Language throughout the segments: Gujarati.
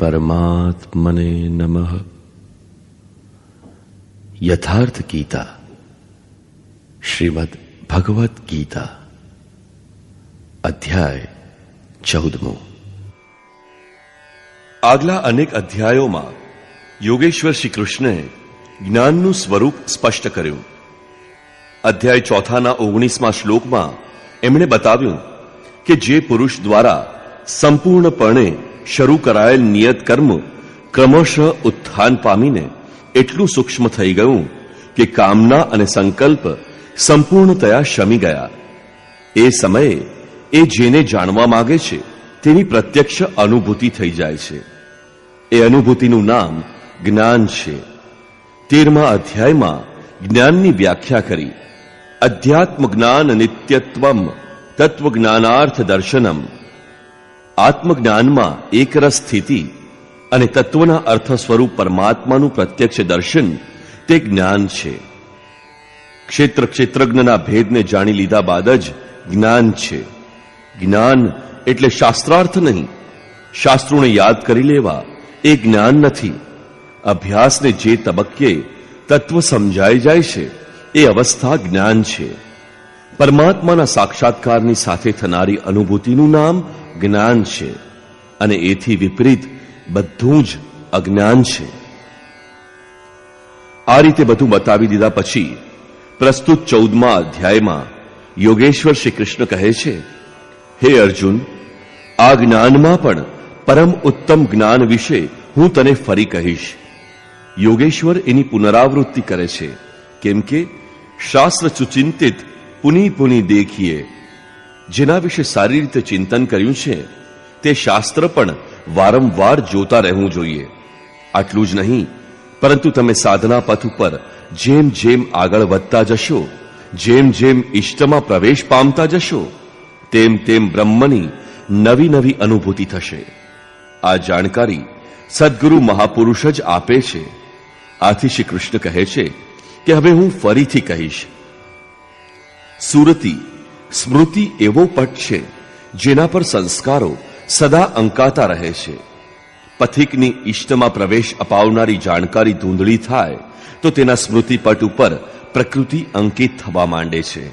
परमात्मने नमः। यथार्थ गीता, श्रीमद् भगवत गीता, अध्याय 14। આગલા અનેક અધ્યાયોમાં યોગેશ્વર શ્રી કૃષ્ણએ જ્ઞાનનું સ્વરૂપ સ્પષ્ટ કર્યું. અધ્યાય 4ના 19મા શ્લોકમાં એમણે બતાવ્યું કે જે પુરુષ દ્વારા સંપૂર્ણપણે શરૂ કરાયેલ નિયત કર્મ ક્રમશઃ ઉત્થાન પામીને એટલું સૂક્ષ્મ થઈ ગયું કે કામના અને સંકલ્પ સંપૂર્ણતયા શમી ગયા, એ સમયે એ જેને જાણવા માંગે છે તેની પ્રત્યક્ષ અનુભૂતિ થઈ જાય છે. એ અનુભૂતિનું નામ જ્ઞાન છે. 13મા અધ્યાયમાં જ્ઞાનની વ્યાખ્યા કરી. અધ્યાત્મ જ્ઞાન નિત્યત્વમ તત્વજ્ઞાનાર્થ દર્શનમ. આત્મજ્ઞાનમાં એકરસ સ્થિતિ અને તત્વના અર્થ સ્વરૂપ પરમાત્માનું પ્રત્યક્ષ દર્શન તે જ્ઞાન છે. ક્ષેત્ર ક્ષેત્રજ્ઞના ભેદને જાણી લીધા બાદ જ જ્ઞાન છે. જ્ઞાન એટલે શાસ્ત્રાર્થ નહીં, શાસ્ત્રોને યાદ કરી લેવા એ જ્ઞાન નથી. અભ્યાસને જે તબક્કે તત્વ સમજાઈ જાય છે એ અવસ્થા જ્ઞાન છે. પરમાત્માના સાક્ષાત્કારની સાથે થનારી અનુભૂતિનું નામ જ્ઞાન છે અને એથી વિપરીત બધું જ અજ્ઞાન છે. આ રીતે બધું બતાવી દીધા પછી પ્રસ્તુત 14મા અધ્યાયમાં યોગેશ્વર શ્રી કૃષ્ણ કહે છે, હે અર્જુન, આ જ્ઞાનમાં પણ પરમ ઉત્તમ જ્ઞાન વિશે હું તને ફરી કહીશ. યોગેશ્વર એની પુનરાવૃત્તિ કરે છે, કેમ કે શાસ્ત્ર સુચિંતિત પુની પુની દેખીએ. જેના વિશે સારી રીતે ચિંતન કર્યું છે તે શાસ્ત્ર પણ વારંવાર જોતા રહેવું જોઈએ. આટલું જ નહીં, પરંતુ તમે સાધના પથ ઉપર જેમ જેમ આગળ વધતા જશો, જેમ જેમ ઇષ્ટમાં પ્રવેશ પામતા જશો, તેમ તેમ બ્રહ્મની નવી નવી અનુભૂતિ થશે. આ જાણકારી સદગુરુ મહાપુરુષ જ આપે છે. આથી શ્રી કૃષ્ણ કહે છે કે હવે હું ફરીથી કહીશ. સુરતી સ્મૃતિ એવો પટ છે જેના પર સંસ્કારો સદા અંકાતા રહે છે. પથિકની ઇષ્ટમાં પ્રવેશ અપાવનારી જાણકારી ધૂંધળી થાય તો તેના સ્મૃતિપટ ઉપર પ્રકૃતિ અંકિત થવા માંડે છે.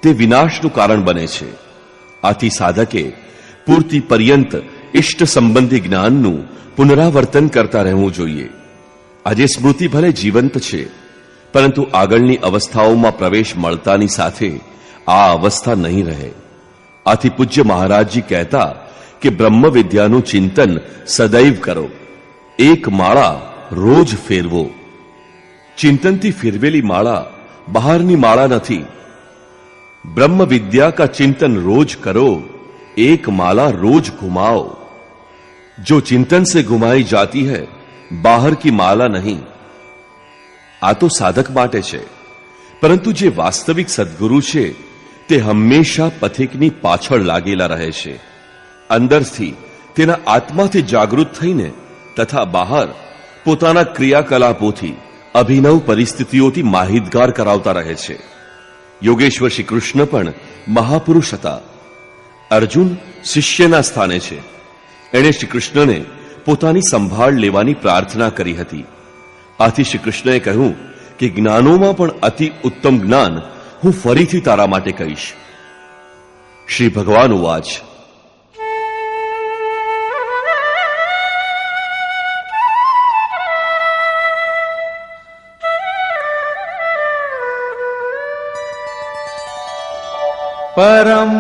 તે વિનાશનું કારણ બને છે. આથી સાધકે પૂર્તિ પર્યંત ઇષ્ટ સંબંધી જ્ઞાનનું પુનરાવર્તન કરતા રહેવું જોઈએ. આજે સ્મૃતિ ભલે જીવંત છે, પરંતુ આગળની અવસ્થાઓમાં પ્રવેશ મળતાની સાથે આ અવસ્થા નહીં રહે. આથી પૂજ્ય મહારાજજી કહેતા કે બ્રહ્મ વિદ્યાનું ચિંતન સદૈવ કરો, એક માળા રોજ ફેરવો. ચિંતનથી ફેરવેલી માળા બહારની માળા નથી. ब्रह्म विद्या का चिंतन रोज करो, एक माला रोज घुमाओ. जो चिंतन से घुमाई जाती है, बाहर की माला नहीं. आ तो साधक माटे छे, परंतु जे वास्तविक सद्गुरु छे ते हमेशा पथिकनी पाछळ लागेला रहे छे. अंदरथी तेना आत्माथी जागृत थईने तथा बहार पोताना क्रियाकलापोथी अभिनव परिस्थितिओथी माहितगार करावता रहे छे. યોગેશ્વર શ્રી કૃષ્ણ પણ મહાપુરુષ હતા. અર્જુન શિષ્યના સ્થાને છે. એણે શ્રી કૃષ્ણને પોતાની સંભાળ લેવાની પ્રાર્થના કરી હતી. આથી શ્રી કૃષ્ણએ કહ્યું કે જ્ઞાનોમાં પણ અતિ ઉત્તમ જ્ઞાન હું ફરીથી તારા માટે કહીશ. શ્રી ભગવાન ઉવાચ, परं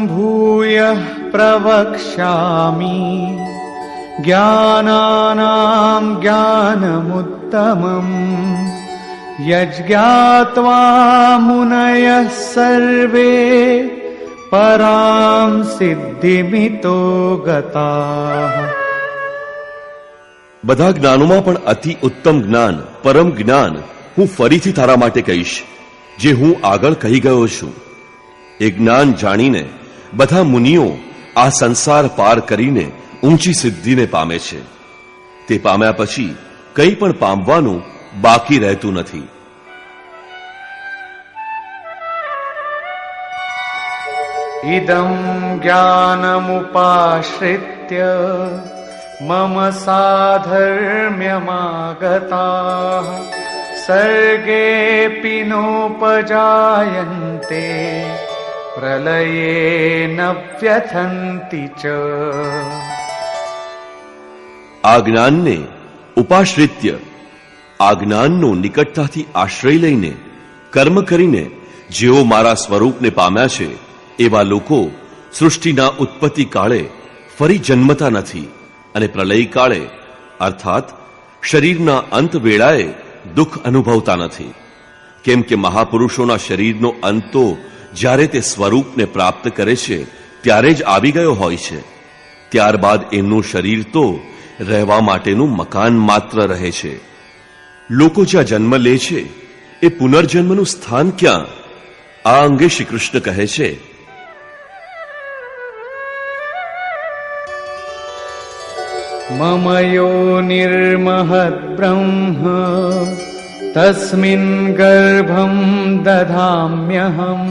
भूयः प्रवक्ष्यामि ज्ञानानां ज्ञानमुत्तमम् यज्ञात्वा मुनयः सर्वे परां सिद्धिमितो गताः. બધા જ્ઞાનોમાં પણ અતિ ઉત્તમ જ્ઞાન, પરમ જ્ઞાન હું ફરીથી તારા માટે કહીશ, જે હું આગળ કહી ગયો છું. એ જ્ઞાન જાણીને બધા મુનિઓ આ સંસાર પાર કરીને ઊંચી સિદ્ધિને પામે છે. તે પામ્યા પછી કંઈ પણ પામવાનું બાકી રહેતું નથી. इदं ज्ञानमुपाश्रित्य मम साधर्म्यमागताः सर्गेऽपि नोपजायन्ते प्रलये न व्यथन्ति च। આ જ્ઞાનને ઉપાશ્રિત્ય, આ જ્ઞાનનો નિકટતાથી આશ્રય લઈને કર્મ કરીને જેઓ મારા સ્વરૂપને પામ્યા છે એવા લોકો સૃષ્ટિના ઉત્પત્તિ કાળે ફરી જન્મતા નથી અને પ્રલય કાળે અર્થાત શરીરના અંત વેળાએ દુઃખ અનુભવતા નથી. કેમ કે મહાપુરુષોના શરીરનો અંત તો જ્યારે તે સ્વરૂપને પ્રાપ્ત કરે છે ત્યારે જ આવી ગયો હોય છે. ત્યારબાદ એમનું શરીર તો રહેવા માટેનું મકાન માત્ર રહે છે. લોકો જ્યાં જન્મ લે છે એ પુનર્જન્મનું સ્થાન ક્યાં? આ અંગે શ્રી કૃષ્ણ કહે છે, मम योनिर्महद् ब्रह्म तस्मिन् गर्भं दधाम्यहम्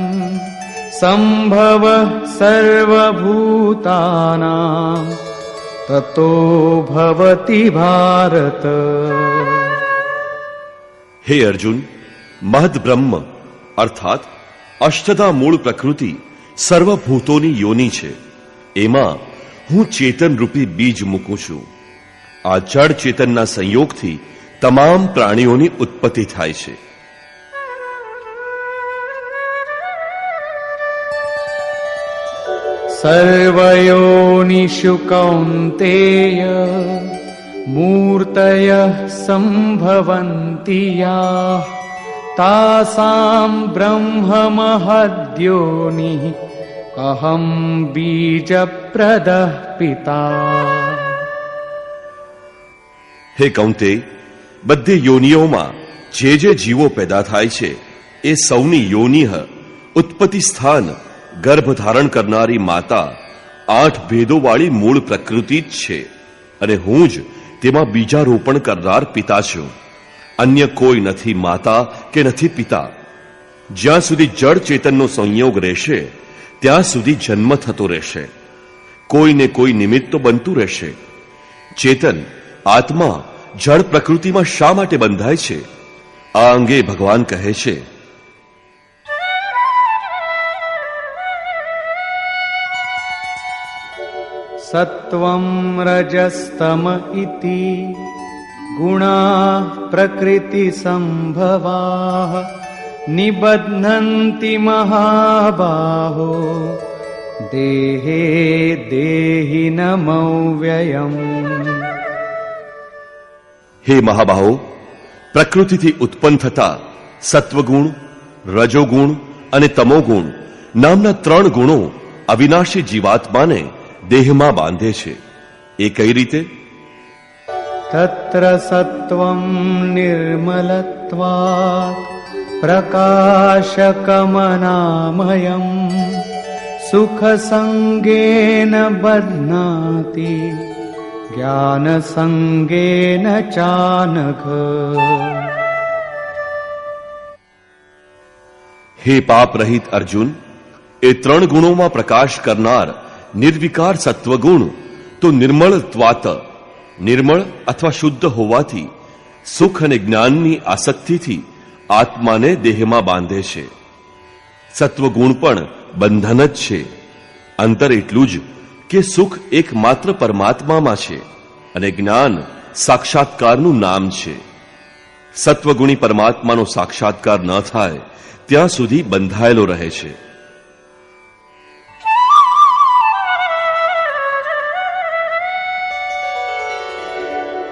सम्भवः सर्वभूतानां ततो भवति भारत. હે અર્જુન, મહદ બ્રહ્મ અર્થાત અષ્ટધા મૂળ પ્રકૃતિ સર્વભૂતોની યોની છે. એમાં હું ચેતન રૂપી બીજ મૂકું છું. આ જડ ચેતનના સંયોગથી તમામ પ્રાણીઓની ઉત્પત્તિ થાય છે. सर्वयोनिषु कौन्तेय मूर्तयः सम्भवन्ति याः तासां ब्रह्ममहद्योनिः अहं बीजप्रदः पिता. હે કૌંતે, બધી યોનિઓમાં જે જે જીવો પેદા થાય છે એ સૌની યોનિહ ઉત્પત્તિ સ્થાન ગર્ભ ધારણ કરનારી માતા 8 ભેદોવાળી મૂળ પ્રકૃતિ જ છે અને હું જ તેમાં બીજારોપણ કરનાર પિતા છું. અન્ય કોઈ નથી માતા કે નથી પિતા. જ્યાં સુધી જડ ચેતનનો સંયોગ રહેશે ત્યાં સુધી જન્મ થતો રહેશે. કોઈને કોઈ નિમિત્ત તો બનતું રહેશે. ચેતન આત્મા જળ પ્રકૃતિમાં શા માટે બંધાય છે? આ અંગે ભગવાન કહે છે, सत्वं रजस्तम इति गुणाः प्रकृतिसम्भवाः निबध्नन्ति महाबाहो देहे देहिनमव्ययम्. હે મહાબાહો, પ્રકૃતિથી ઉત્પન્ન થતા સત્વગુણ, રજોગુણ અને તમોગુણ નામના 3 ગુણો અવિનાશી જીવાત્માને દેહમાં બાંધે છે. એ કઈ રીતે? तत्र सत्वं निर्मलत्वात् प्रकाशकमनामयम् सुखसङ्गेन बध्नाति ज्ञानसङ्गेन चानघ. હે પાપ રહિત અર્જુન, એ 3 ગુણોમાં પ્રકાશ કરનાર નિર્વિકાર સત્વગુણ તો નિર્મળત્વાત, નિર્મળ અથવા શુદ્ધ હોવાથી સુખ અને જ્ઞાનની આસક્તિથી આત્માને દેહમાં બાંધે છે. સત્વગુણ પણ બંધન જ છે. અંતર એટલું જ કે સુખ એકમાત્ર પરમાત્મામાં છે અને જ્ઞાન સાક્ષાત્કારનું નામ છે. સત્વગુણી પરમાત્માનો સાક્ષાત્કાર ન થાય ત્યાં સુધી બંધાયેલો રહે છે.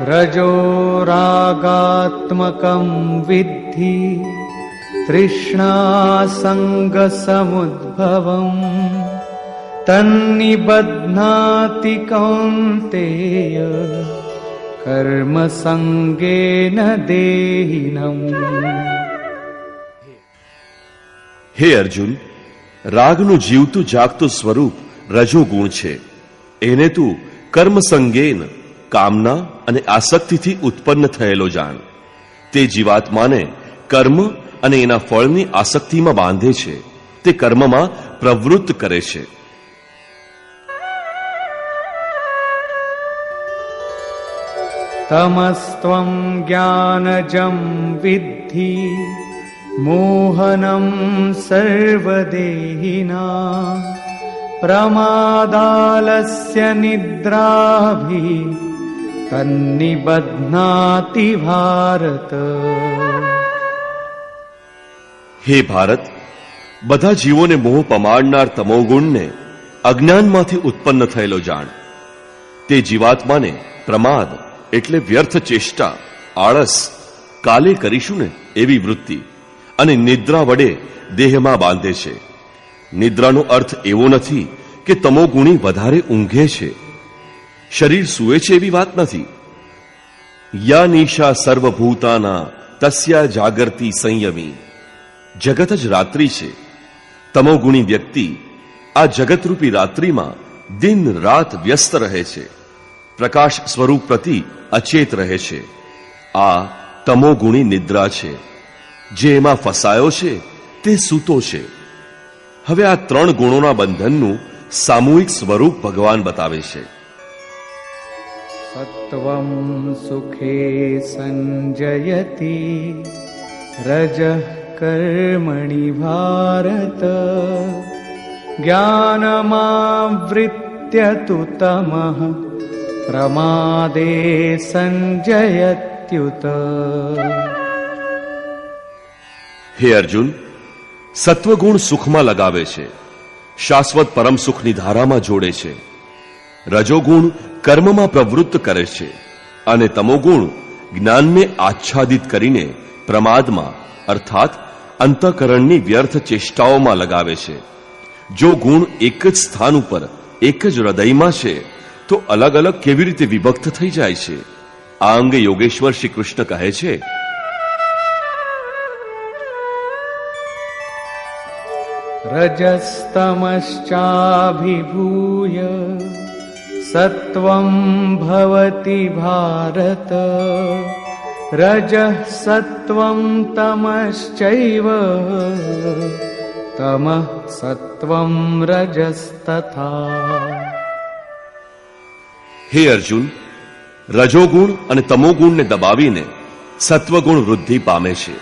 रजो रागात्मकं विद्धि तृष्णासङ्गसमुद्भवम् तन्निबध्नाति कौन्तेय कर्मसङ्गेन देहिनम्. હે અર્જુન, રાગનું જીવતું જાગતું સ્વરૂપ રજોગુણ છે. એને તું કર્મ સંગેન, કામના અને આસક્તિથી ઉત્પન્ન થયેલો જાણ. તે જીવાત્માને કર્મ અને એના ફળની આસક્તિમાં બાંધે છે. તે કર્મમાં પ્રવૃત્ત કરે છે. તમસ્ત્વં જ્ઞાનજં વિદ્ધિ મોહનં સર્વદેહિનાં પ્રમાદાલસ્ય નિદ્રાભિ તન્નિબધ્નાતિ ભારત. હે ભારત, બધા જીવોને મોહ પમાડનાર તમોગુણને અજ્ઞાનમાંથી ઉત્પન્ન થયેલો જાણ. તે જીવાત્માને પ્રમાદ એટલે વ્યર્થ ચેષ્ટા, આળસ, કાલે કરીશું ને એવી વૃત્તિ અને નિદ્રા વડે દેહમાં બાંધે છે. નિદ્રાનો અર્થ એવો નથી કે તમોગુણી વધારે ઊંઘે છે, શરીર સૂએ છે એવી વાત નથી. યા નિશા સર્વભૂતાના તસ્યા જાગર્તિ સંયમી. જગત જ રાત્રિ છે. તમોગુણી વ્યક્તિ આ જગતરૂપી રાત્રિમાં દિન રાત વ્યસ્ત રહે છે, પ્રકાશ સ્વરૂપ પ્રતિ અચેત રહે છે. આ તમોગુણી નિદ્રા છે. જે એમાં ફસાયો છે તે સૂતો છે. હવે આ ત્રણ ગુણોના બંધનનું સામૂહિક સ્વરૂપ ભગવાન બતાવે છે. સત્વં સુખે સંજયતિ રજઃ કર્મણિ ભારત જ્ઞાનમાવૃત્ય તુ તમઃ પ્રમાદે સંજયત્યુત. હે અર્જુન, સત્વગુણ સુખમાં લગાવે છે, શાશ્વત પરમ સુખની ધારામાં જોડે છે. રજોગુણ કર્મમાં પ્રવૃત્ત કરે છે અને તમોગુણ જ્ઞાનને આચ્છાદિત કરીને પ્રમાદમાં અર્થાત અંતઃકરણની વ્યર્થ ચેષ્ટાઓમાં લગાવે છે. જો ગુણ એક જ સ્થાન ઉપર એક જ હૃદયમાં છે તો અલગ અલગ કેવી રીતે વિભક્ત થઈ જાય છે? આ અંગે યોગેશ્વર શ્રી કૃષ્ણ કહે છે, રજસ્તમશ્ચાભિભૂય સત્વં ભવતિ ભારત રજઃ સત્વં તમશ્ચૈવ તમઃ સત્વં રજસ્તથા. હે અર્જુન, રજોગુણ અને તમોગુણને દબાવીને સત્વગુણ વૃદ્ધિ પામે છે.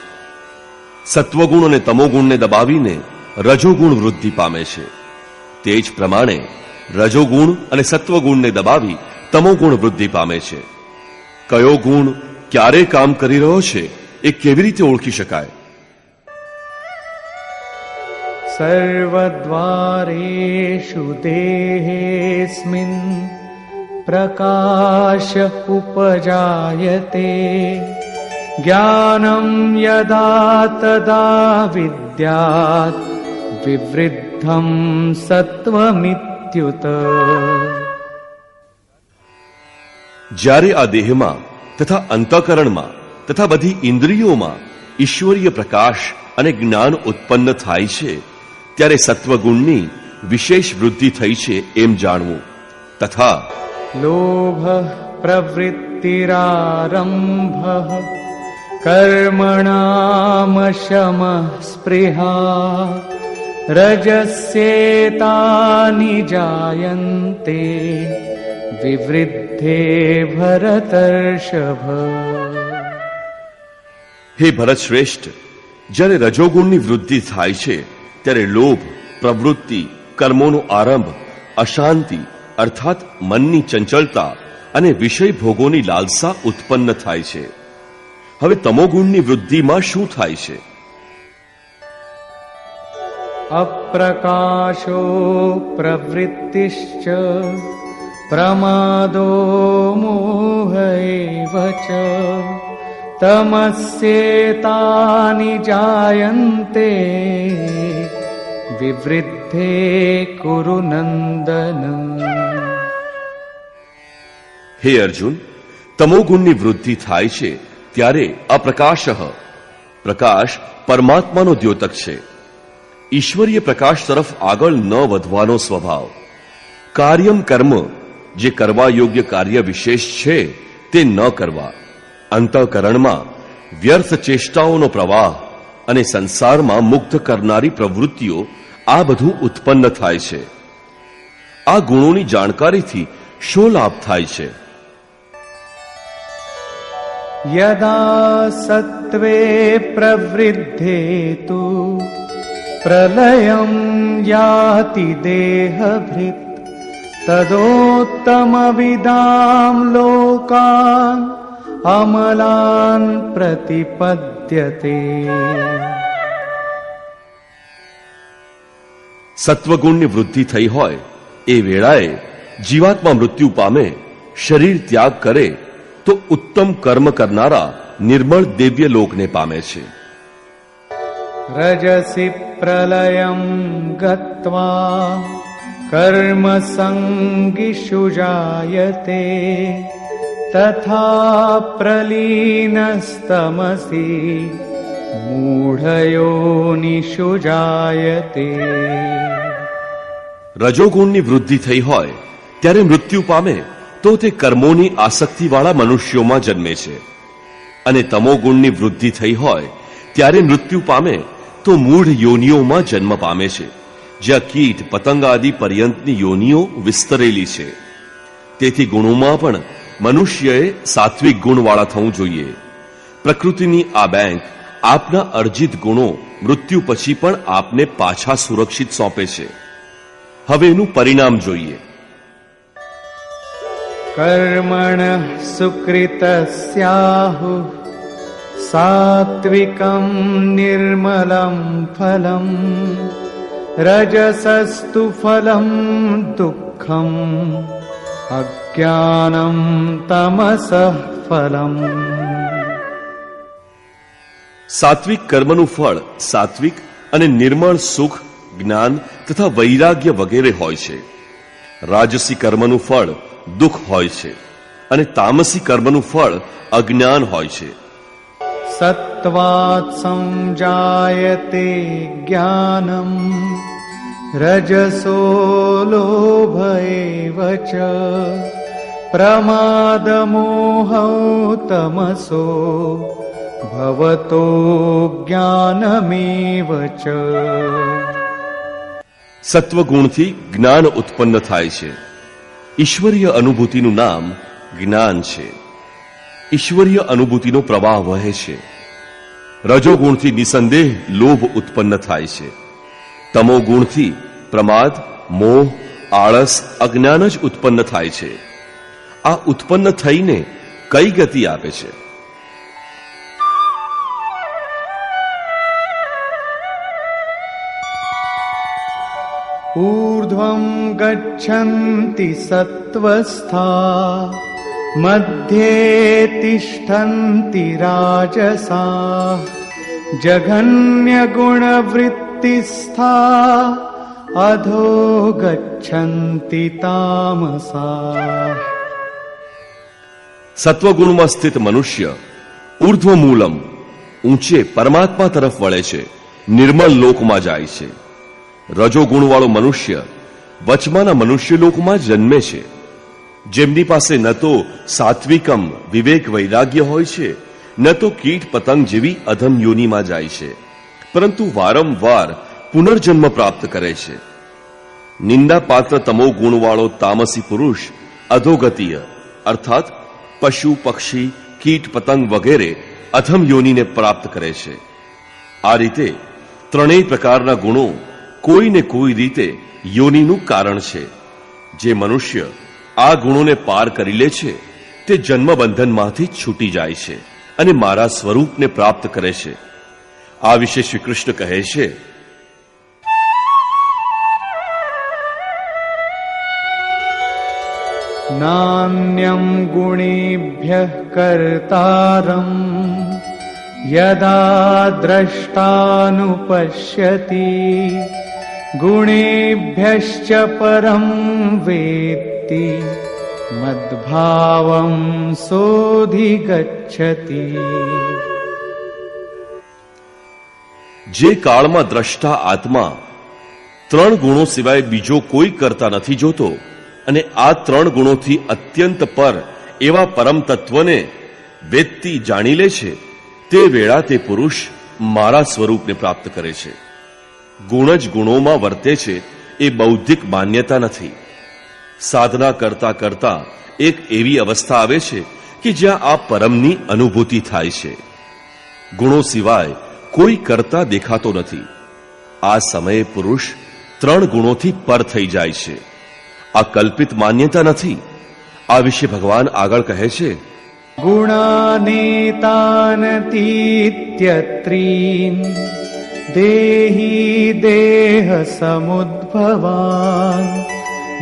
સત્વગુણ અને તમોગુણને દબાવીને રજોગુણ વૃદ્ધિ પામે છે. તે જ પ્રમાણે રજોગુણ અને સત્વગુણને દબાવી તમોગુણ વૃદ્ધિ પામે છે. કયો ગુણ ક્યારે કામ કરી રહ્યો છે એ કેવી રીતે ઓળખી શકાય? સર્વદ્વારેષુ દેહેસ્મિન પ્રકાશ ઉપજાયતે જ્ઞાનમ યદા તદા વિદ્યાત વિવૃદ્ધમ સત્વમિત્યુત. જ્યારે આ દેહમાં તથા અંતઃકરણમાં તથા બધી ઇન્દ્રિયોમાં ઈશ્વરીય પ્રકાશ અને જ્ઞાન ઉત્પન્ન થાય છે ત્યારે સત્વગુણની વિશેષ વૃદ્ધિ થઈ છે એમ જાણવું. તથા લોભ પ્રવૃત્તિરારંભ કર્મણામ શમઃ સ્પૃહા રજસ્યેતાનિ જાયન્તે વિવૃદ્ધે ભરતર્ષભ. હે ભરત શ્રેષ્ઠ, જ્યારે રજોગુણની વૃદ્ધિ થાય છે ત્યારે લોભ, પ્રવૃત્તિ, કર્મોનો આરંભ, અશાંતિ અર્થાત મનની ચંચળતા અને વિષય ભોગોની લાલસા ઉત્પન્ન થાય છે. હવે તમોગુણની વૃદ્ધિમાં શું થાય છે? અપ્રકાશો પ્રવૃત્તિશ્ચ પ્રમાદો મોહ એવ ચ તમસ્યેતાનિ જાયન્તે વિવૃદ્ધે કુરુ નંદન. હે અર્જુન, તમોગુણની વૃદ્ધિ થાય છે ત્યારે અપ્રકાશ, પ્રકાશ પરમાત્માનો દ્યોતક છે. ઈશ્વરીય પ્રકાશ તરફ આગળ ન વધવાનો સ્વભાવ. કાર્યમ કર્મ, જે કરવા યોગ્ય કાર્ય વિશેષ છે તે ન કરવા. અંતઃકરણમાં વ્યર્થ ચેષ્ટાઓનો પ્રવાહ અને સંસારમાં મુગ્ધ કરનારી પ્રવૃત્તિઓ, આ બધું ઉત્પન્ન થાય છે. આ ગુણોની જાણકારીથી શો લાભ થાય છે? यदा सत्त्वे प्रवृद्धे तु प्रलयं याति देहभृत् तदोत्तमविदां लोकान् अमलान् प्रतिपद्यते। સત્વગુણની વૃદ્ધિ થઈ હોય એ વેળાએ જીવાત્મા મૃત્યુ પામે, શરીર ત્યાગ કરે તો ઉત્તમ કર્મ કરનારા નિર્મળ દિવ્ય લોકને પામે છે. रजसि प्रलयं गत्वा कर्म संगिषु जायते तथा प्रलीनस्तमसि मूढयोनिषु जायते. રજોગુણની વૃદ્ધિ થઈ હોય ત્યારે મૃત્યુ પામે તો તે કર્મોની આસક્તિવાળા મનુષ્યોમાં જન્મે છે, અને તમોગુણની વૃદ્ધિ થઈ હોય ત્યારે મૃત્યુ પામે તો મૂઢ યોનિઓમાં જન્મ પામે છે, જ્યાં કીટ પતંગ આદિ પર્યંતની યોનિઓ વિસ્તરેલી છે. તેથી ગુણોમાં પણ મનુષ્યએ સાત્વિક ગુણવાળા થવું જોઈએ. પ્રકૃતિની આ બેંક આપના અર્જિત ગુણો મૃત્યુ પછી પણ આપને પાછા સુરક્ષિત સોંપે છે. હવે એનું પરિણામ જોઈએ. કર્મણઃ સુકૃતસ્યાહુ સાત્વિકં નિર્મલં ફલં રજસસ્તુ ફલં દુઃખં અજ્ઞાનં તમસઃ ફલં. સાત્વિક કર્મનું ફળ સાત્વિક અને નિર્મળ સુખ, જ્ઞાન તથા વૈરાગ્ય વગેરે હોય છે. રાજસી કર્મનું ફળ દુઃખ હોય છે, અને તામસી કર્મનું ફળ અજ્ઞાન હોય છે. સત્વાત સંજાયતે જ્ઞાનમ રજસો લોભ એવ ચ પ્રમાદ મોહ તમસો ભવતો જ્ઞાનમેવ ચ. સત્વગુણથી જ્ઞાન ઉત્પન્ન થાય છે. ઈશ્વરીય અનુભૂતિનું નામ જ્ઞાન છે. ઈશ્વરીય અનુભૂતિનો પ્રવાહ વહે છે. રજોગુણથી નિસંદેહ લોભ ઉત્પન્ન થાય છે. તમોગુણથી પ્રમાદ, મોહ, આળસ, અજ્ઞાન જ ઉત્પન્ન થાય છે. આ ઉત્પન્ન થઈને કઈ ગતિ આપે છે? ऊर्ध्वं गच्छन्ति सत्त्वस्था मध्ये तिष्ठन्ति राजसाः जघन्यगुणवृत्तिस्थाः अधो गच्छन्ति तामसाः. સત્વગુણમાં સ્થિત મનુષ્ય ઉર્ધ્વમૂલમ ઊંચે પરમાત્મા તરફ વળે છે, નિર્મળ લોકમાં જાય છે. રજોગુણવાળો મનુષ્ય વચમાના મનુષ્ય લોકમાં જન્મે છે, જેમની પાસે ન તો સાત્વિકમ વિવેક વૈરાગ્ય હોય છે, ન તો કીટ પતંગ જેવી અધમ યોનિમાં જાય છે, પરંતુ વારંવાર પુનર્જન્મ પ્રાપ્ત કરે છે. નિંદાપાત્ર તમો ગુણવાળો તામસી પુરુષ અધોગતિય અર્થાત પશુ, પક્ષી, કીટ પતંગ વગેરે અધમ યોનિને પ્રાપ્ત કરે છે. આ રીતે ત્રણેય પ્રકારના ગુણો કોઈને કોઈ રીતે યોનિનું કારણ છે. જે મનુષ્ય આ ગુણોને પાર કરી લે છે તે જન્મબંધનમાંથી છૂટી જાય છે અને મારા સ્વરૂપને પ્રાપ્ત કરે છે. આ વિશે શ્રી કૃષ્ણ કહે છે, નાન્યં ગુણેભ્યઃ કર્તારં યદા દ્રષ્ટાનુપશ્યતિ ગુણેભ્યશ્ચ પરં વેત્તિ મદ્ભાવં સોધિગચ્છતિ. જે કાળમાં દ્રષ્ટા આત્મા ત્રણ ગુણો સિવાય બીજો કોઈ કરતા નથી જોતો અને આ ત્રણ ગુણોથી અત્યંત પર એવા પરમ તત્વને વેત્તિ જાણી લે છે, તે વેળા તે પુરુષ મારા સ્વરૂપને પ્રાપ્ત કરે છે. ગુણ જ ગુણોમાં વર્તે છે એ બૌદ્ધિક માન્યતા નથી. સાધના કરતા કરતા એક એવી અવસ્થા આવે છે કે જ્યાં આ પરમની અનુભૂતિ થાય છે. ગુણો સિવાય કોઈ કરતા દેખાતો નથી. આ સમયે પુરુષ 3 ગુણોથી પર થઈ જાય છે. આ કલ્પિત માન્યતા નથી. આ વિશે ભગવાન આગળ કહે છે, ગુણાનેતાનતીત્યત્રીન દેહી દેહ સમુદ્ભવાન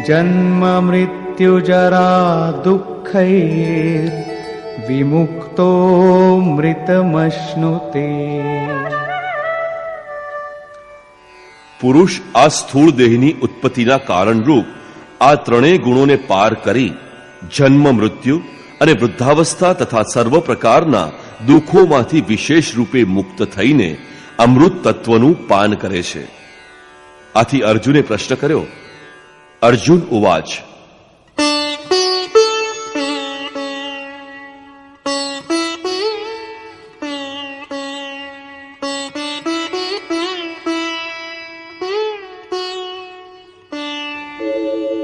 જન્મ મૃત્યુ જરા દુઃખૈર વિમુક્તો મૃતમશ્નુતે. પુરુષ આ સ્થૂળ દેહની ઉત્પત્તિના કારણરૂપ આ 3 ગુણોને પાર કરી જન્મ મૃત્યુ અને વૃદ્ધાવસ્થા તથા સર્વ પ્રકારના દુઃખોમાંથી વિશેષ રૂપે મુક્ત થઈને અમૃત તત્વનું પાન કરે છે. આથી અર્જુને પ્રશ્ન કર્યો. અર્જુન ઉવાચ,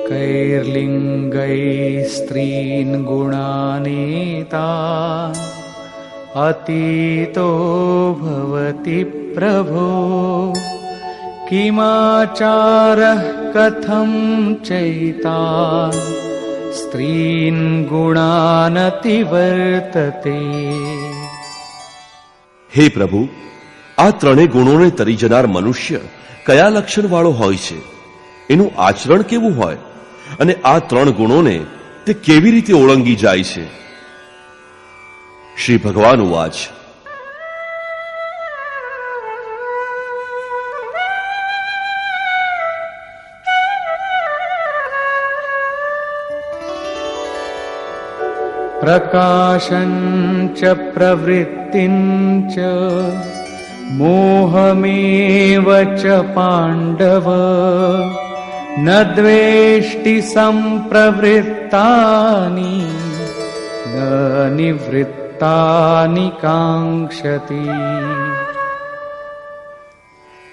कैर्लिङ्गैः स्त्रीन् गुणानेता अतीतो भवति प्रभो किमाचारः कथं चैतान् स्त्रीन् गुणानतिवर्तते. હે પ્રભુ, આ 3 ગુણોને તરી જનાર મનુષ્ય કયા લક્ષણવાળો હોય છે, એનું આચરણ કેવું હોય, અને આ 3 ગુણોને તે કેવી રીતે ઓળંગી જાય છે? શ્રી ભગવાન ઉવાચ, प्रकाशं च प्रवृत्तिं च मोहमेव च पाण्डव न द्वेष्टि संप्रवृत्तानि न निवृत्तानि काङ्क्षति.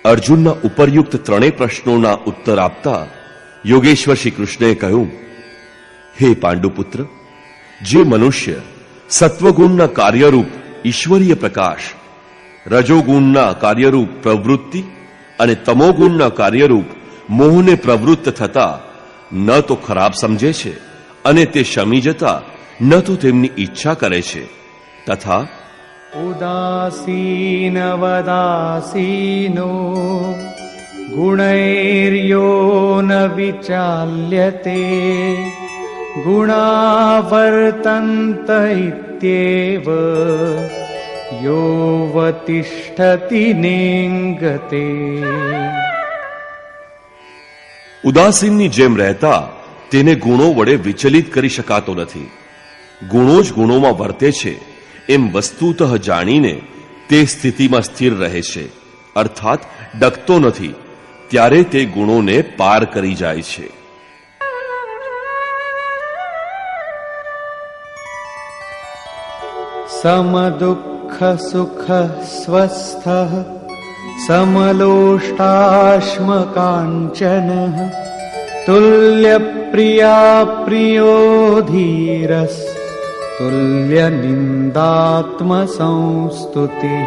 અર્જુનના ઉપરયુક્ત 3 પ્રશ્નોના ઉત્તર આપતા યોગેશ્વર શ્રી કૃષ્ણએ કહ્યું, હે પાંડુપુત્ર, જે મનુષ્ય સત્વગુણના કાર્યરૂપ ઈશ્વરીય પ્રકાશ, રજોગુણના કાર્યરૂપ પ્રવૃત્તિ અને તમોગુણના કાર્યરૂપ મોહને પ્રવૃત્ત થતા ન તો ખરાબ સમજે છે અને તે શમી જતા ન તો તેમની ઈચ્છા કરે છે, તથા ઉદાસીનવદાસીનો ગુણૈર્યો ન વિચાલ્યતે ગુણાવર્તન્ત ઇત્યેવ યોવતિષ્ઠતિ નેંગતે. ઉદાસીનની જેમ રહેતા તેને ગુણો વડે વિચલિત કરી શકાતો નથી. ગુણો જ ગુણોમાં વર્તે છે એમ વસ્તુતઃ જાણીને તે સ્થિતિમાં સ્થિર રહે છે, અર્થાત ડગતો નથી. ત્યારે તે ગુણોને પાર કરી જાય છે. સમદુઃખ સુખ સ્વસ્થ સમલોષ્ટાશ્મકાંચન તુલ્ય પ્રિયા પ્રિયો ધીરસ તુલ્ય નિંદાત્મ સંસ્તુતિ.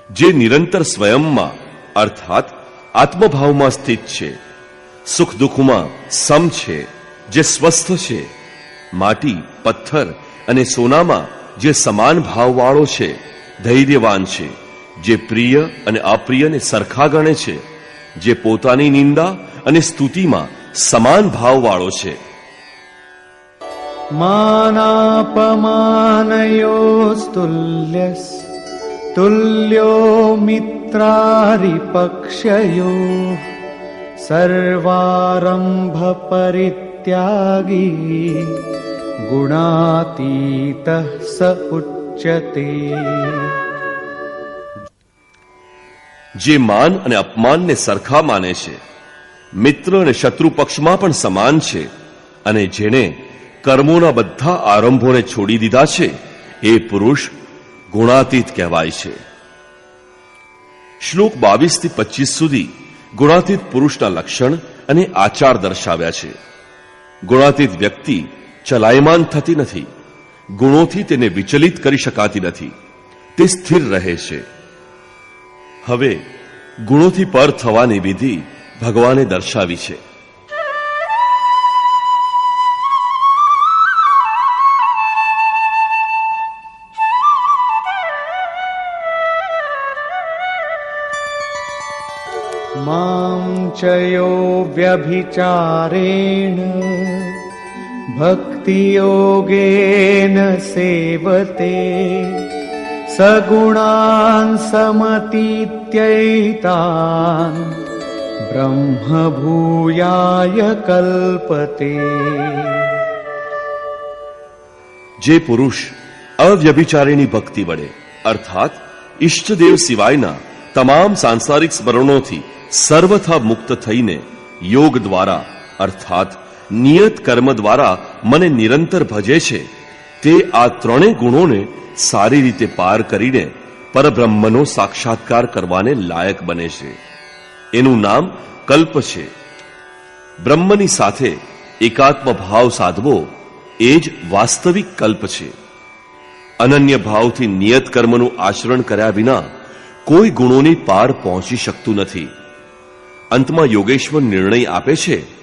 જે નિરંતર સ્વયંમાં અર્થાત આત્મભાવમાં સ્થિત છે, સુખ દુઃખમાં સમ છે, જે સ્વસ્થ છે, માટી પથ્થર અને સોનામાં જે સમાન ભાવવાળો છે, ધૈર્યવાન છે, જે પ્રિય અને અપ્રિયને સરખા ગણે છે, જે પોતાની નિંદા અને સ્તુતિમાં સમાન ભાવવાળો છે. માનાપમાનયોસ્તુલ્યસ તુલ્યો મિત્રારિપક્ષયો સર્વારંભ પરિત્યાગી ગુણાતીત સ ઉચ્યતે. જે માન અને અપમાનને સરખા માને છે, મિત્ર અને શત્રુ પક્ષમાં પણ સમાન છે, અને જેણે કર્મોના બધા આરંભોને છોડી દીધા છે, એ પુરુષ ગુણાતીત કહેવાય છે. શ્લોક 22 થી 25 સુધી ગુણાતીત પુરુષના લક્ષણ અને આચાર દર્શાવ્યા છે. ગુણાતીત વ્યક્તિ ચલાયમાન થતી નથી, ગુણોથી તેને વિચલિત કરી શકાતી નથી, તે સ્થિર રહે છે. હવે ગુણોથી પર થવાની વિધિ ભગવાને દર્શાવી છે. मां च यो व्यभिचारेण भक्तियोगेन सेवते सगुणान् समतीत्यैतान् ब्रह्मभूयाय कल्पते. જે પુરુષ અવ્યભિચારીની ભક્તિ વડે અર્થાત ઈષ્ટદેવ સિવાયના તમામ સાંસારિક સ્મરણોથી સર્વથા મુક્ત થઈને યોગ દ્વારા અર્થાત નિયત કર્મ દ્વારા મને નિરંતર ભજે છે, તે આ ત્રણેય ગુણોને સારી રીતે પાર કરીને પરબ્રહ્મનો સાક્ષાત્કાર કરવાને લાયક બને છે. એનું નામ કલ્પ છે. બ્રહ્મની સાથે એકાત્મ ભાવ સાધવો એ જ વાસ્તવિક કલ્પ છે. અનન્ય ભાવથી નિયત કર્મનું આચરણ કર્યા વિના કોઈ ગુણોની પાર પહોંચી શકતું નથી. અંતમાં યોગેશ્વર નિર્ણય આપે છે,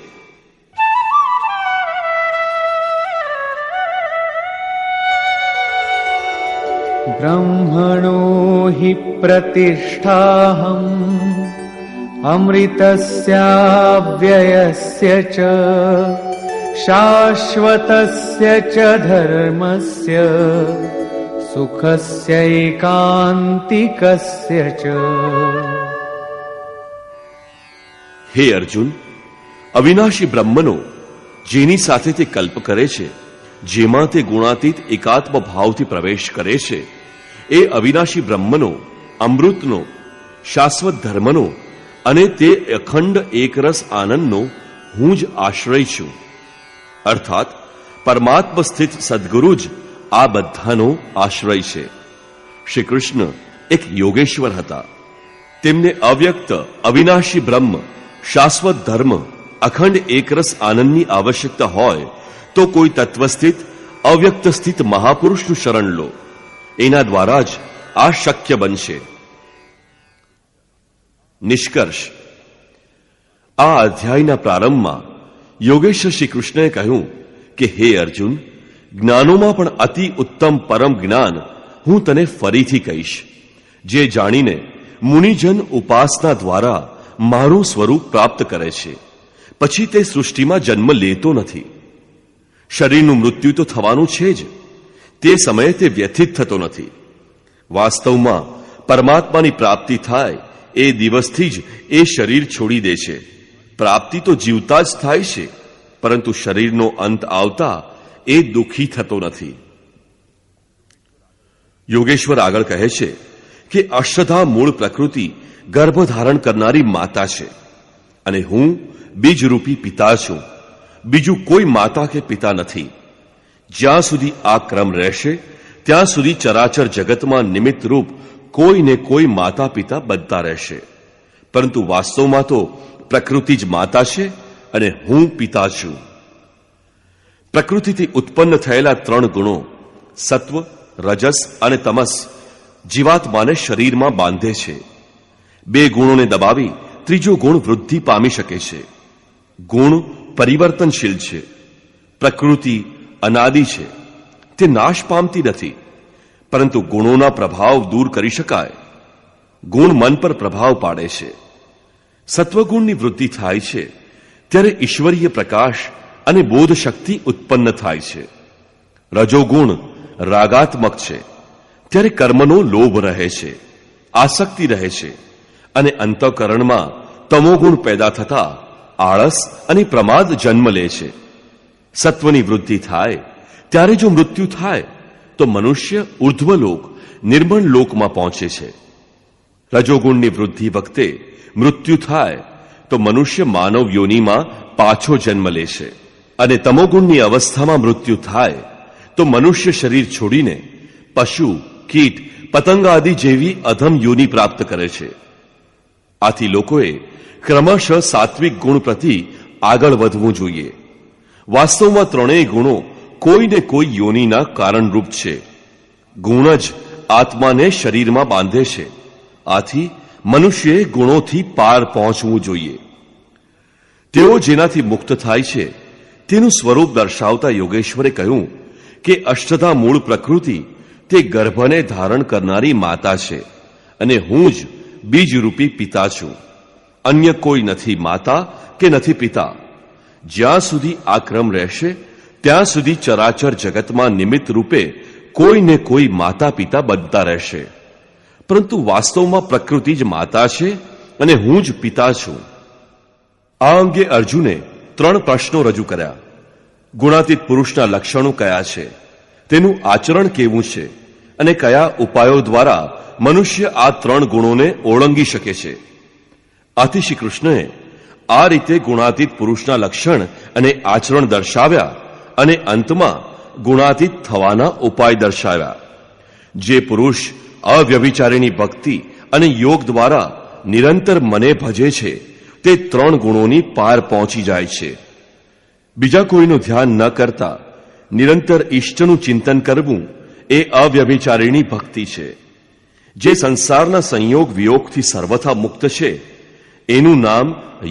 ब्रह्मणो हि प्रतिष्ठाहम् अमृतस्याव्ययस्य च शाश्वतस्य च धर्मस्य सुखस्यैकान्तिकस्य च. હે અર્જુન, અવિનાશી બ્રહ્મનો જેની સાથે તે કલ્પ કરે છે, જેમાં તે ગુણાતીત એકાત્મ ભાવથી પ્રવેશ કરે છે, એ અવિનાશી બ્રહ્મનો, અમૃતનો, શાશ્વત ધર્મનો અને તે અખંડ એકરસ આનંદનો હું જ આશ્રય છું. અર્થાત પરમાત્મ સ્થિત સદગુરુ જ આ બધાનો આશ્રય છે. શ્રી કૃષ્ણ એક યોગેશ્વર હતા. તેમને અવ્યક્ત અવિનાશી બ્રહ્મ, શાશ્વત ધર્મ, અખંડ એકરસ આનંદની આવશ્યકતા હોય તો કોઈ તત્વસ્થિત અવ્યક્ત સ્થિત મહાપુરુષનું શરણ લો. એના દ્વારા જ આ શક્ય બનશે. નિષ્કર્ષ. આ અધ્યાયના પ્રારંભમાં યોગેશ્વર શ્રી કૃષ્ણએ કહ્યું કે હે અર્જુન, જ્ઞાનોમાં પણ અતિ ઉત્તમ પરમ જ્ઞાન હું તને ફરીથી કહીશ, જે જાણીને મુનિજન ઉપાસના દ્વારા મારું સ્વરૂપ પ્રાપ્ત કરે છે, પછી તે સૃષ્ટિમાં જન્મ લેતો નથી. શરીરનું મૃત્યુ તો થવાનું છે જ, તે સમયે તે વ્યથિત થતો નથી. વાસ્તવમાં પરમાત્માની પ્રાપ્તિ થાય એ દિવસથી જ એ શરીર છોડી દે છે. પ્રાપ્તિ તો જીવતા જ થાય છે, પરંતુ શરીરનો અંત આવતા એ દુઃખી થતો નથી. યોગેશ્વર આગળ કહે છે કે અશ્વત્થા મૂળ પ્રકૃતિ ગર્ભધારણ કરનારી માતા છે અને હું બીજરૂપી પિતા છું. બીજું કોઈ માતા કે પિતા નથી. જ્યાં સુધી આ ક્રમ રહેશે ત્યાં સુધી ચરાચર જગતમાં નિમિત્તરૂપ કોઈને કોઈ માતા પિતા બનતા રહેશે. પરંતુ વાસ્તવમાં તો પ્રકૃતિ જ માતા છે અને હું પિતા છું. પ્રકૃતિથી ઉત્પન્ન થયેલા ત્રણ ગુણો સત્વ, રજસ અને તમસ જીવાત્માને શરીરમાં બાંધે છે. બે ગુણોને દબાવી ત્રીજો ગુણ વૃદ્ધિ પામી શકે છે. ગુણ પરિવર્તનશીલ છે. પ્રકૃતિ અનાદિ છે, તે નાશ પામતી નથી, પરંતુ ગુણોના પ્રભાવ દૂર કરી શકાય. ગુણ મન પર પ્રભાવ પાડે છે. સત્વગુણની વૃદ્ધિ થાય છે ત્યારે ઈશ્વરીય પ્રકાશ અને બોધ શક્તિ ઉત્પન્ન થાય છે. રજોગુણ રાગાત્મક છે, ત્યારે કર્મનો લોભ રહે છે, આસક્તિ રહે છે અને અંતઃકરણમાં તમોગુણ પેદા થતા આળસ અને પ્રમાદ જન્મ લે છે. સત્વની વૃદ્ધિ થાય ત્યારે જો મૃત્યુ થાય તો મનુષ્ય ઉર્ધ્વલોક નિર્મળ લોકમાં પહોંચે છે. રજોગુણની વૃદ્ધિ વખતે મૃત્યુ થાય તો મનુષ્ય માનવ યોનિમાં પાછો જન્મ લે છે અને તમોગુણની અવસ્થામાં મૃત્યુ થાય તો મનુષ્ય શરીર છોડીને પશુ, કીટ, પતંગ આદિ જેવી અધમ યોનિ પ્રાપ્ત કરે છે. આથી લોકોએ ક્રમશઃ સાત્વિક ગુણ પ્રતિ આગળ વધવું જોઈએ. વાસ્તવમાં ત્રણેય ગુણો કોઈને કોઈ યોનિના કારણરૂપ છે. ગુણ જ આત્માને શરીરમાં બાંધે છે. આથી મનુષ્યએ ગુણોથી પાર પહોંચવું જોઈએ. તેઓ જેનાથી મુક્ત થાય છે તેનું સ્વરૂપ દર્શાવતા યોગેશ્વરે કહ્યું કે અષ્ટધા મૂળ પ્રકૃતિ તે ગર્ભને ધારણ કરનારી માતા છે અને હું જ બીજરૂપી પિતા છું. અન્ય કોઈ નથી માતા કે નથી પિતા. જ્યાં સુધી આ ક્રમ રહેશે ત્યાં સુધી ચરાચર જગતમાં નિમિત્ત રૂપે કોઈને કોઈ માતા પિતા બનતા રહેશે. પરંતુ વાસ્તવમાં પ્રકૃતિ જ માતા છે અને હું જ પિતા છું. આ અંગે અર્જુને 3 પ્રશ્નો રજૂ કર્યા. ગુણાતીત પુરુષના લક્ષણો કયા છે, તેનું આચરણ કેવું છે અને કયા ઉપાયો દ્વારા મનુષ્ય આ 3 ગુણોને ઓળંગી શકે છે. આથી શ્રી કૃષ્ણએ આ રીતે ગુણાતીત પુરુષના લક્ષણ અને આચરણ દર્શાવ્યા અને અંતમાં ગુણાતીત થવાના ઉપાય દર્શાવ્યા. જે પુરુષ અવ્યભિચારીની ભક્તિ અને યોગ દ્વારા નિરંતર મને ભજે છે તે 3 ગુણોની પાર પહોંચી જાય છે. બીજા કોઈનું ધ્યાન ન કરતા નિરંતર ઈષ્ટનું ચિંતન કરવું એ અવ્યભિચારીની ભક્તિ છે. જે સંસારના સંયોગ વિયોગથી સર્વથા મુક્ત છે એનું નામ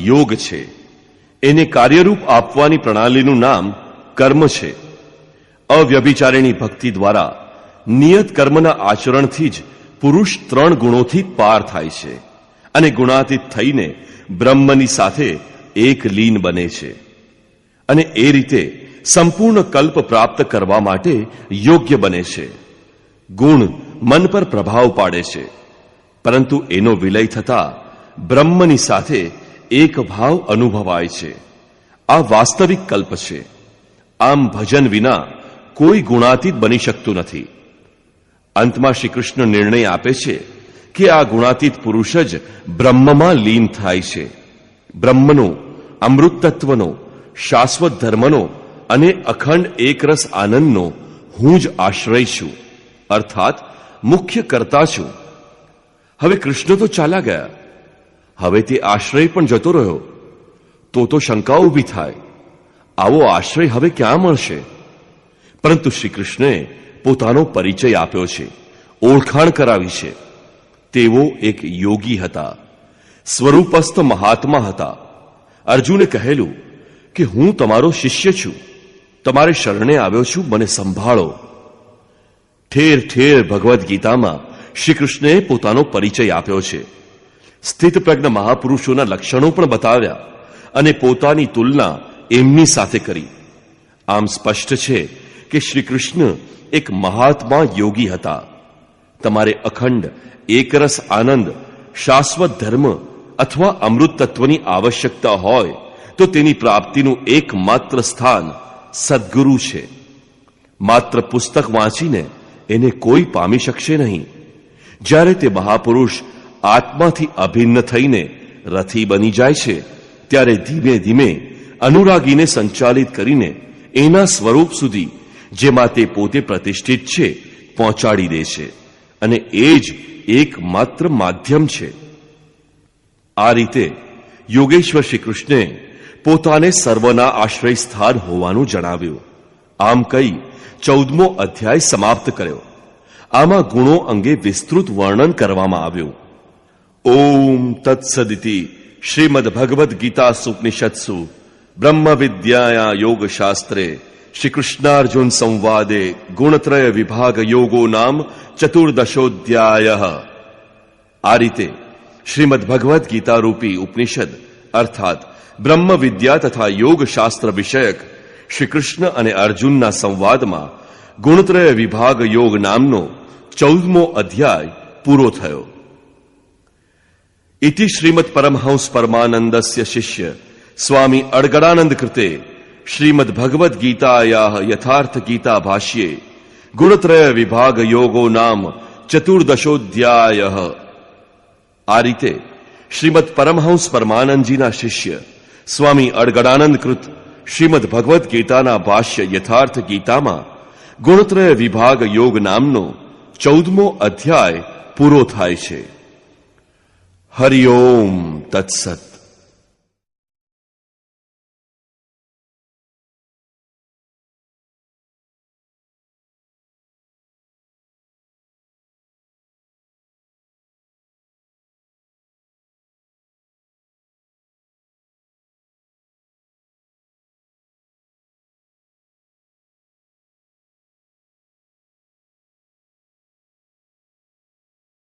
યોગ છે. એને કાર્યરૂપ આપવાની પ્રણાલીનું નામ કર્મ છે. અવ્યભિચારીની ભક્તિ દ્વારા નિયત કર્મના આચરણથી જ પુરુષ 3 ગુણોથી પાર થાય છે અને ગુણાતીત થઈને બ્રહ્મની સાથે એક લીન બને છે અને એ રીતે સંપૂર્ણ કલ્પ પ્રાપ્ત કરવા માટે યોગ્ય બને છે. ગુણ મન પર પ્રભાવ પાડે છે, પરંતુ એનો વિલય થતા બ્રહ્મની સાથે એક ભાવ અનુભવાય છે. આ વાસ્તવિક કલ્પ છે. આમ ભજન વિના કોઈ ગુણાતીત બની શકતું નથી. અંતમાં શ્રી કૃષ્ણ નિર્ણય આપે છે કે આ ગુણાતીત પુરુષ જ બ્રહ્મમાં લીન થાય છે. બ્રહ્મનો, અમૃત તત્વનો, શાશ્વત ધર્મનો અને અખંડ એકરસ આનંદનો હું જ આશ્રય છું, અર્થાત મુખ્ય કર્તા છું. હવે કૃષ્ણ તો ચાલ્યા ગયા. હવે તે આશ્રય પણ જતો રહ્યો. તો શંકા ઊભી થાય, આવો આશ્રય હવે ક્યાં મળશે? પરંતુ શ્રી કૃષ્ણે પોતાનો પરિચય આપ્યો છે, ઓળખાણ કરાવી છે. તેઓ એક યોગી હતા, સ્વરૂપસ્થ મહાત્મા હતા. અર્જુને કહેલું કે હું તમારો શિષ્ય છું, તમારે શરણે આવ્યો છું, મને સંભાળો. ઠેર ઠેર ભગવદ્ ગીતામાં શ્રી કૃષ્ણએ પોતાનો પરિચય આપ્યો છે. સ્થિતપ્રજ્ઞ મહાપુરુષોના લક્ષણો પણ બતાવ્યા અને પોતાની તુલના એમની સાથે કરી. આમ સ્પષ્ટ છે કે શ્રી કૃષ્ણ એક મહાત્મા યોગી હતા. તમારે અખંડ એકરસ આનંદ, શાશ્વત ધર્મ અથવા અમૃત તત્વની આવશ્યકતા હોય તો તેની પ્રાપ્તિનું એકમાત્ર સ્થાન સદ્ગુરુ છે. માત્ર પુસ્તક વાંચીને એને કોઈ પામી શકશે નહીં. જ્યારે તે મહાપુરુષ આત્માથી અભિન્ન થઈને રથી બની જાય છે ત્યારે ધીમે ધીમે અનુરાગીને સંચાલિત કરીને એના સ્વરૂપ સુધી, જેમાં તે પોતે પ્રતિષ્ઠિત છે, પહોંચાડી દે છે અને એ જ એકમાત્ર માધ્યમ છે. આ રીતે યોગેશ્વર શ્રી કૃષ્ણે પોતાને સર્વના આશ્રય સ્થાન હોવાનું જણાવ્યું. આમ કહી 14મો અધ્યાય સમાપ્ત કર્યો. આમાં ગુણો અંગે વિસ્તૃત વર્ણન કરવામાં આવ્યું. ઓમ તત્સદિતિ શ્રીમદ ભગવદ્ ગીતા ઉપનિષત્સુ બ્રહ્મ વિદ્યાયા યોગ શાસ્ત્રે શ્રી કૃષ્ણાર્જુન સંવાદે ગુણત્રય વિભાગ યોગો નામ 14દશોધ્યાય. આ રીતે શ્રીમદ ભગવદ્ ગીતા રૂપી ઉપનિષદ અર્થાત બ્રહ્મ વિદ્યા તથા યોગ શાસ્ત્ર વિષયક શ્રી કૃષ્ણ અને અર્જુનના સંવાદમાં ગુણત્રય વિભાગ યોગ નામનો 14મો અધ્યાય પૂરો થયો. ઇતિ શ્રીમદ પરમહંસ પરમાનંદસ્ય શિષ્ય સ્વામી અડગડાનંદ કૃતે શ્રીમદ ભગવદ્ ગીતાયાઃ યથાર્થ ગીતા ભાષ્યે ગુણત્રય વિભાગ યોગો નામ 14દશોધ્યાય. આ રીતે શ્રીમદ પરમહંસ પરમાનંદજીના શિષ્ય સ્વામી અડગડાનંદ કૃત શ્રીમદ ભગવદ્ ગીતાના ભાષ્ય યથાર્થ ગીતામાં ગુણત્રય વિભાગ યોગ નામનો 14મો અધ્યાય પૂરો થાય છે. હરિ ઓમ તત્સત.